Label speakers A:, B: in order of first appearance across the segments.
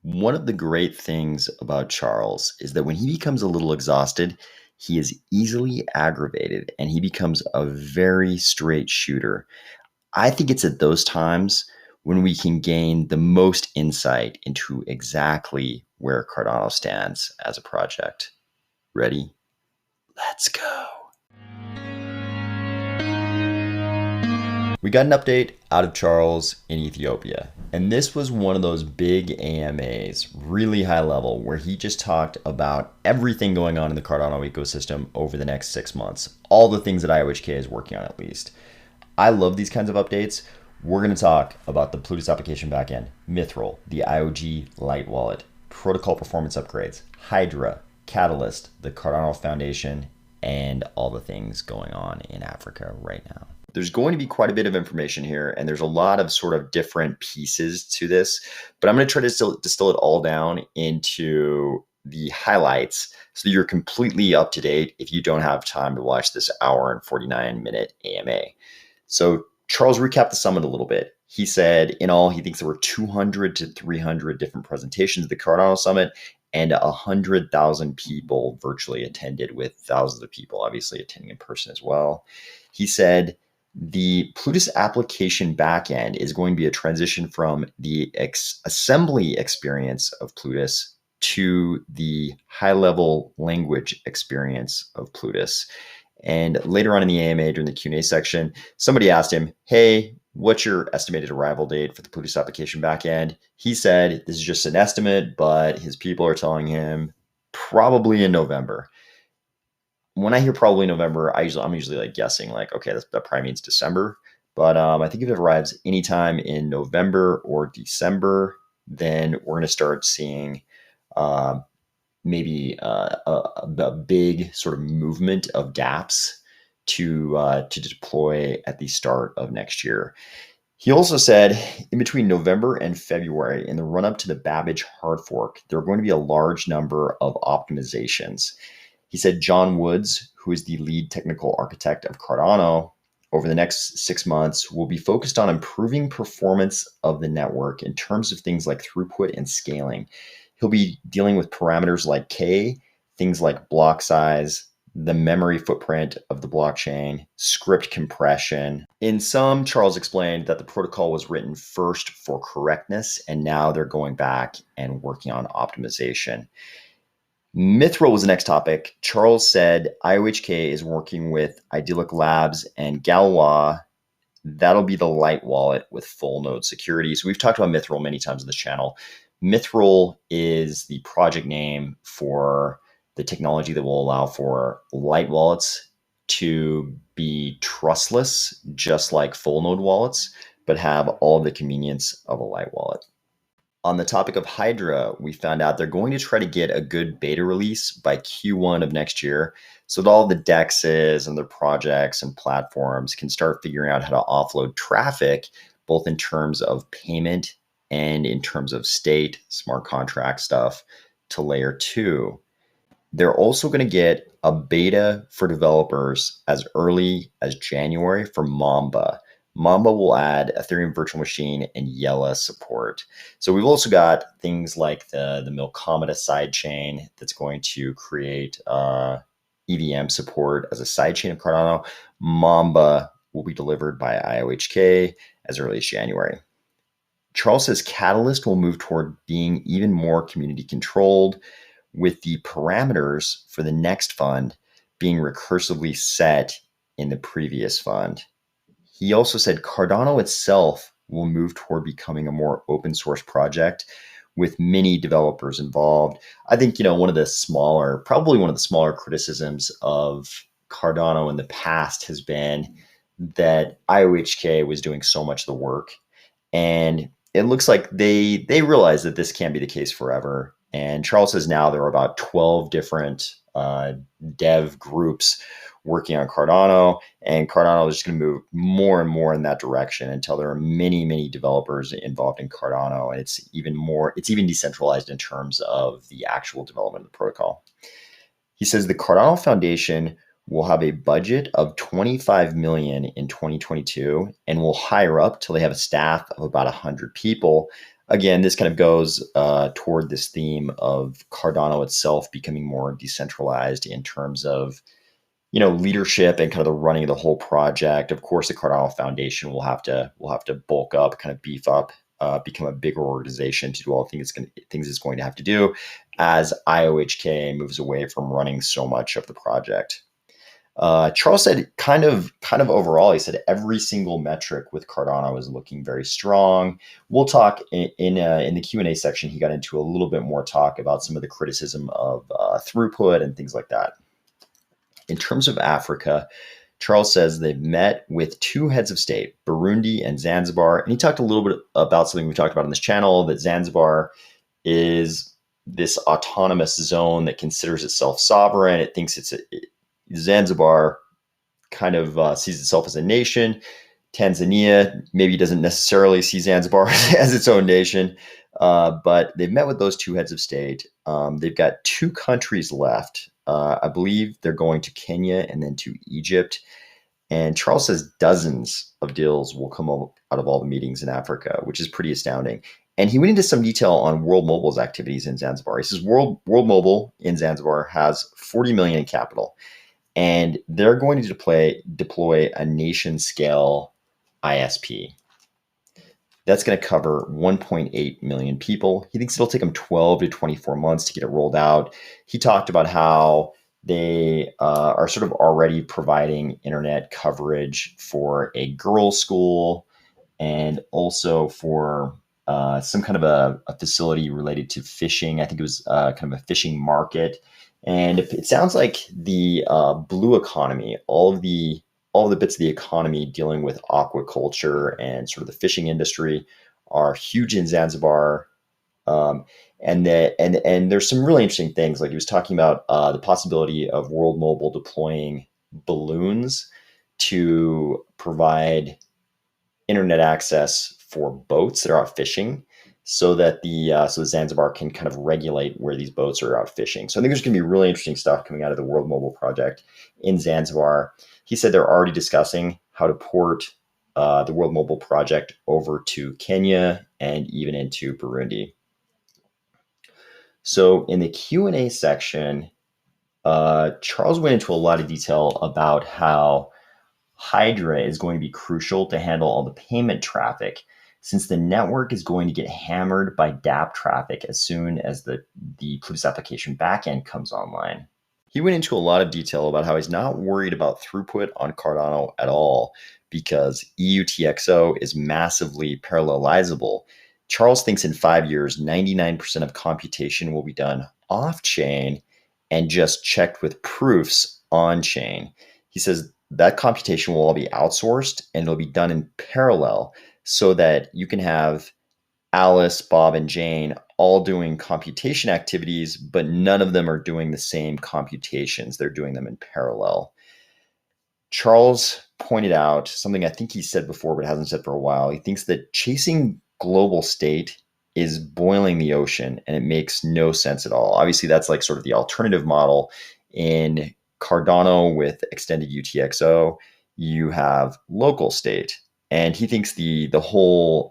A: One of the great things about Charles is that when he becomes a little exhausted, he is easily aggravated and he becomes a very straight shooter. I think it's at those times when we can gain the most insight into exactly where Cardano stands as a project. Ready? Let's go. We got an update out of Charles in Ethiopia, and this was one of those big AMAs, really high level, where he just talked about everything going on in the Cardano ecosystem over the next 6 months, all the things that IOHK is working on at least. I love these kinds of updates. We're going to talk about the Plutus application backend, Mithril, the IOG Light Wallet, protocol performance upgrades, Hydra, Catalyst, the Cardano Foundation, and all the things going on in Africa right now. There's going to be quite a bit of information here, and there's a lot of sort of different pieces to this, but I'm going to try to distill it all down into the highlights so that you're completely up to date if you don't have time to watch this hour and 49-minute AMA. So Charles recapped the summit a little bit. He said in all, he thinks there were 200 to 300 different presentations at the Cardano Summit, and 100,000 people virtually attended, with thousands of people obviously attending in person as well. He said the Plutus application backend is going to be a transition from the assembly experience of Plutus to the high-level language experience of Plutus. And later on in the AMA, during the Q&A section, somebody asked him, hey, what's your estimated arrival date for the Plutus application backend? He said this is just an estimate, but his people are telling him probably in November. When I hear probably November, I'm usually like guessing like, okay, that probably means December. But I think if it arrives anytime in November or December, then we're going to start seeing maybe a big sort of movement of dApps to deploy at the start of next year. He also said in between November and February, in the run up to the Babbage hard fork, there are going to be a large number of optimizations. He said John Woods, who is the lead technical architect of Cardano, over the next 6 months will be focused on improving performance of the network in terms of things like throughput and scaling. He'll be dealing with parameters like K, things like block size, the memory footprint of the blockchain, script compression. In sum, Charles explained that the protocol was written first for correctness, and now they're going back and working on optimization. Mithril was the next topic. Charles said IOHK is working with Idyllic Labs and Galois. That'll be the light wallet with full node security. So we've talked about Mithril many times on this channel. Mithril is the project name for the technology that will allow for light wallets to be trustless, just like full node wallets, but have all the convenience of a light wallet. On the topic of Hydra, we found out they're going to try to get a good beta release by Q1 of next year so that all the DEXs and their projects and platforms can start figuring out how to offload traffic, both in terms of payment and in terms of state, smart contract stuff, to layer 2. They're also going to get a beta for developers as early as January for Mamba. Mamba will add Ethereum Virtual Machine and Yella support. So we've also got things like the Milkometa sidechain that's going to create EVM support as a sidechain of Cardano. Mamba will be delivered by IOHK as early as January. Charles says Catalyst will move toward being even more community controlled, with the parameters for the next fund being recursively set in the previous fund. He also said Cardano itself will move toward becoming a more open source project with many developers involved. I think, one of the smaller criticisms of Cardano in the past has been that IOHK was doing so much of the work. And it looks like they realize that this can't be the case forever. And Charles says now there are about 12 different dev groups working on Cardano, and Cardano is just going to move more and more in that direction until there are many, many developers involved in Cardano, and it's even decentralized in terms of the actual development of the protocol. He says the Cardano Foundation will have a budget of $25 million in 2022 and will hire up till they have a staff of about 100 people. Again, this kind of goes toward this theme of Cardano itself becoming more decentralized in terms of leadership and kind of the running of the whole project. Of course, the Cardano Foundation will have to bulk up, kind of beef up, become a bigger organization to do all the things it's going to have to do as IOHK moves away from running so much of the project. Charles said kind of overall, he said every single metric with Cardano is looking very strong. We'll talk in the Q&A section. He got into a little bit more talk about some of the criticism of throughput and things like that. In terms of Africa, Charles says they've met with two heads of state, Burundi and Zanzibar. And he talked a little bit about something we talked about on this channel, that Zanzibar is this autonomous zone that considers itself sovereign. It thinks Zanzibar kind of sees itself as a nation. Tanzania maybe doesn't necessarily see Zanzibar as its own nation, but they've met with those two heads of state. They've got two countries left. I believe they're going to Kenya and then to Egypt. And Charles says dozens of deals will come out of all the meetings in Africa, which is pretty astounding. And he went into some detail on World Mobile's activities in Zanzibar. He says World Mobile in Zanzibar has 40 million in capital, and they're going to deploy a nation-scale ISP. That's going to cover 1.8 million people. He thinks it'll take them 12 to 24 months to get it rolled out. He talked about how they are sort of already providing internet coverage for a girls' school and also for some kind of a facility related to fishing. I think it was kind of a fishing market. And it sounds like the blue economy, all of the bits of the economy dealing with aquaculture and sort of the fishing industry are huge in Zanzibar. And there's some really interesting things. Like he was talking about the possibility of World Mobile deploying balloons to provide internet access for boats that are out fishing, so that the Zanzibar can kind of regulate where these boats are out fishing. So I think there's going to be really interesting stuff coming out of the World Mobile project in Zanzibar. He said they're already discussing how to port the World Mobile project over to Kenya and even into Burundi. So in the Q&A section, Charles went into a lot of detail about how Hydra is going to be crucial to handle all the payment traffic, since the network is going to get hammered by DApp traffic as soon as the Plutus application backend comes online. He went into a lot of detail about how he's not worried about throughput on Cardano at all, because EUTXO is massively parallelizable. Charles thinks in 5 years, 99% of computation will be done off-chain and just checked with proofs on-chain. He says that computation will all be outsourced and it'll be done in parallel, so that you can have Alice, Bob, and Jane all doing computation activities, but none of them are doing the same computations. They're doing them in parallel. Charles pointed out something I think he said before, but hasn't said for a while. He thinks that chasing global state is boiling the ocean, and it makes no sense at all. Obviously, that's like sort of the alternative model. In Cardano with extended UTXO, you have local state. And he thinks the whole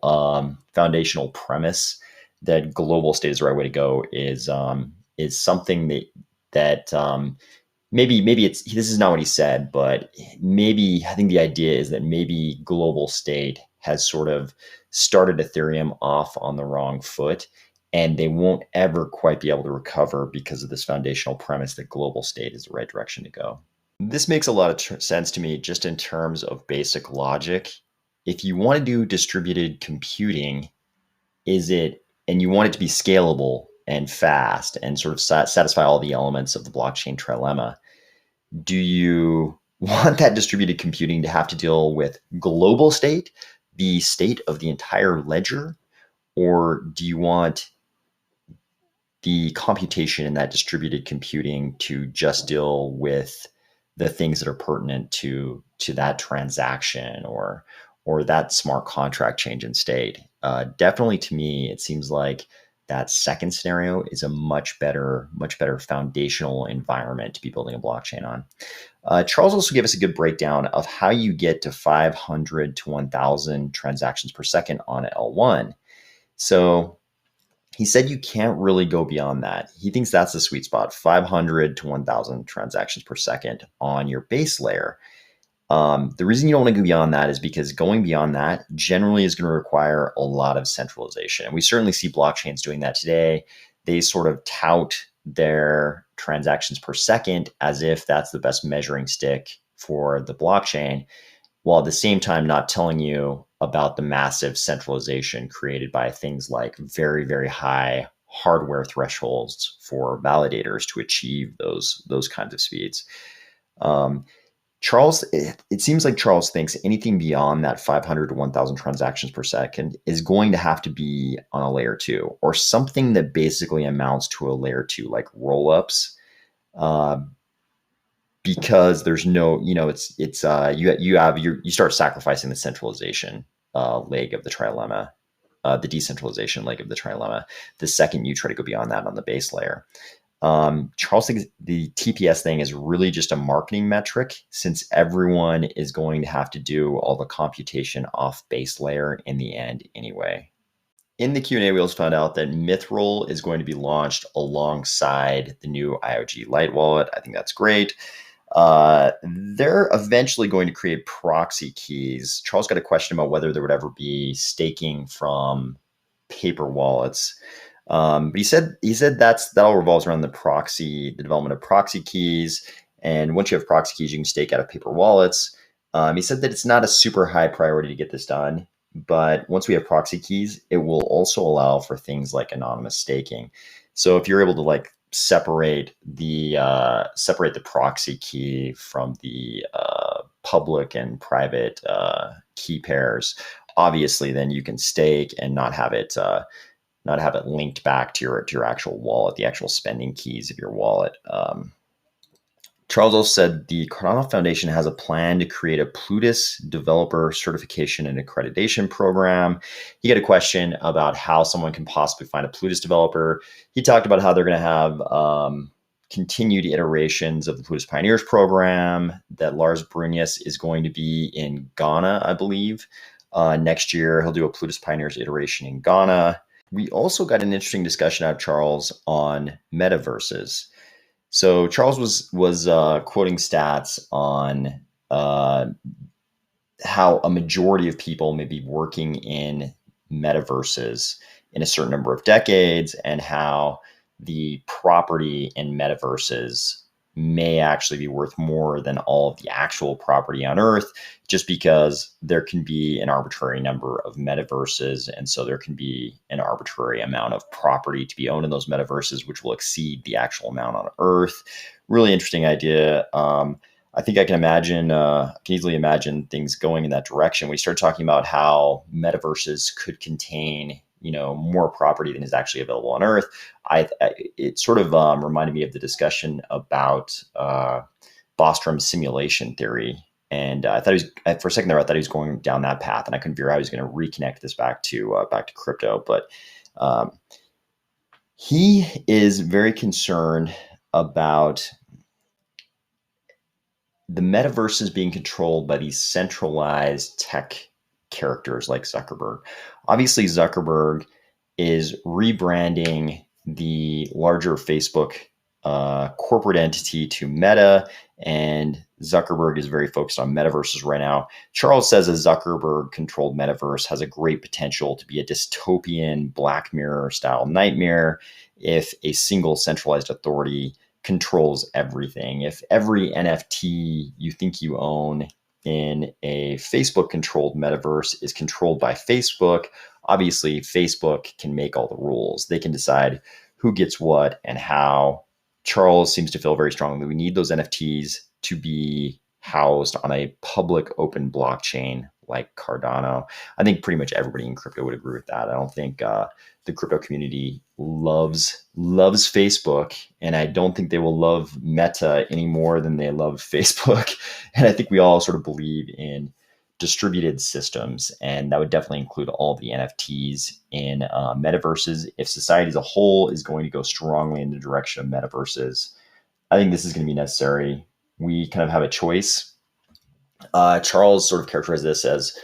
A: foundational premise that global state is the right way to go is something that maybe this is not what he said, but maybe I think the idea is that maybe global state has sort of started Ethereum off on the wrong foot, and they won't ever quite be able to recover because of this foundational premise that global state is the right direction to go. This makes a lot of sense to me just in terms of basic logic. If you want to do distributed computing, and you want it to be scalable and fast and sort of satisfy all the elements of the blockchain trilemma, do you want that distributed computing to have to deal with global state, the state of the entire ledger, or do you want the computation in that distributed computing to just deal with the things that are pertinent to that transaction or that smart contract change in state? Definitely, to me, it seems like that second scenario is a much better foundational environment to be building a blockchain on. Charles also gave us a good breakdown of how you get to 500 to 1,000 transactions per second on L1. So he said you can't really go beyond that. He thinks that's the sweet spot, 500 to 1,000 transactions per second on your base layer. The reason you don't want to go beyond that is because going beyond that generally is going to require a lot of centralization. And we certainly see blockchains doing that today. They sort of tout their transactions per second as if that's the best measuring stick for the blockchain, while at the same time not telling you about the massive centralization created by things like very, very high hardware thresholds for validators to achieve those kinds of speeds. Charles, it seems like Charles thinks anything beyond that 500 to 1,000 transactions per second is going to have to be on a layer 2 or something that basically amounts to a layer 2, like rollups, because there's no, you start sacrificing the centralization leg of the trilemma, the decentralization leg of the trilemma, the second you try to go beyond that on the base layer. Charles thinks the TPS thing is really just a marketing metric, since everyone is going to have to do all the computation off base layer in the end anyway. In the Q&A, we also found out that Mithril is going to be launched alongside the new IOG Lite wallet. I think that's great. They're eventually going to create proxy keys. Charles got a question about whether there would ever be staking from paper wallets. But he said that all revolves around the development of proxy keys. And once you have proxy keys, you can stake out of paper wallets. He said that it's not a super high priority to get this done, but once we have proxy keys, it will also allow for things like anonymous staking. So if you're able to separate the proxy key from the public and private key pairs, obviously then you can stake and not have it linked back to your actual wallet, the actual spending keys of your wallet. Charles also said the Cardano Foundation has a plan to create a Plutus Developer Certification and Accreditation program. He got a question about how someone can possibly find a Plutus developer. He talked about how they're going to have continued iterations of the Plutus Pioneers program, that Lars Brunius is going to be in Ghana, I believe. Next year, he'll do a Plutus Pioneers iteration in Ghana. We also got an interesting discussion out of Charles on metaverses. So Charles was quoting stats on how a majority of people may be working in metaverses in a certain number of decades, and how the property in metaverses may actually be worth more than all of the actual property on Earth, just because there can be an arbitrary number of metaverses. And so there can be an arbitrary amount of property to be owned in those metaverses, which will exceed the actual amount on Earth. Really interesting idea. I think I can easily imagine things going in that direction. We start talking about how metaverses could contain more property than is actually available on Earth. It sort of reminded me of the discussion about Bostrom's simulation theory, and I thought for a second there, I thought he was going down that path, and I couldn't figure out how he was going to reconnect this back to crypto. But he is very concerned about the metaverses being controlled by these centralized tech characters like Zuckerberg. Obviously, Zuckerberg is rebranding the larger Facebook corporate entity to Meta, and Zuckerberg is very focused on metaverses right now. Charles says a Zuckerberg-controlled metaverse has a great potential to be a dystopian Black Mirror-style nightmare if a single centralized authority controls everything. If every NFT you think you own in a Facebook-controlled metaverse is controlled by Facebook, obviously Facebook can make all the rules. They can decide who gets what and how. Charles seems to feel very strongly that we need those NFTs to be housed on a public open blockchain like Cardano. I think pretty much everybody in crypto would agree with that. I don't think the crypto community loves Facebook, and I don't think they will love Meta any more than they love Facebook. And I think we all sort of believe in distributed systems, and that would definitely include all the NFTs in metaverses. If society as a whole is going to go strongly in the direction of metaverses, I think this is going to be necessary. We kind of have a choice. Charles sort of characterized this as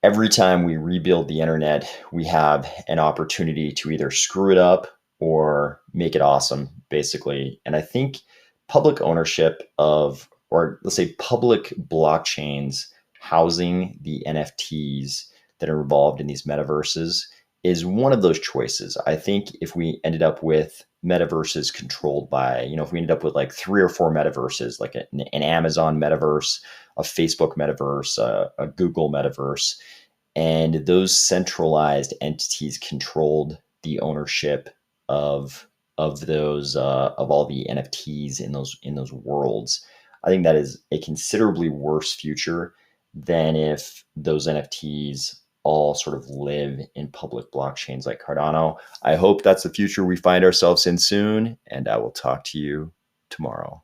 A: every time we rebuild the internet, we have an opportunity to either screw it up or make it awesome, basically. And I think public ownership of, or let's say public blockchains housing the NFTs that are involved in these metaverses is one of those choices. I think if we ended up with metaverses controlled by, if we ended up with like 3 or 4 metaverses, like an Amazon metaverse, a Facebook metaverse, a Google metaverse, and those centralized entities controlled the ownership of those of all the NFTs in those worlds. I think that is a considerably worse future than if those NFTs all sort of live in public blockchains like Cardano. I hope that's the future we find ourselves in soon, and I will talk to you tomorrow.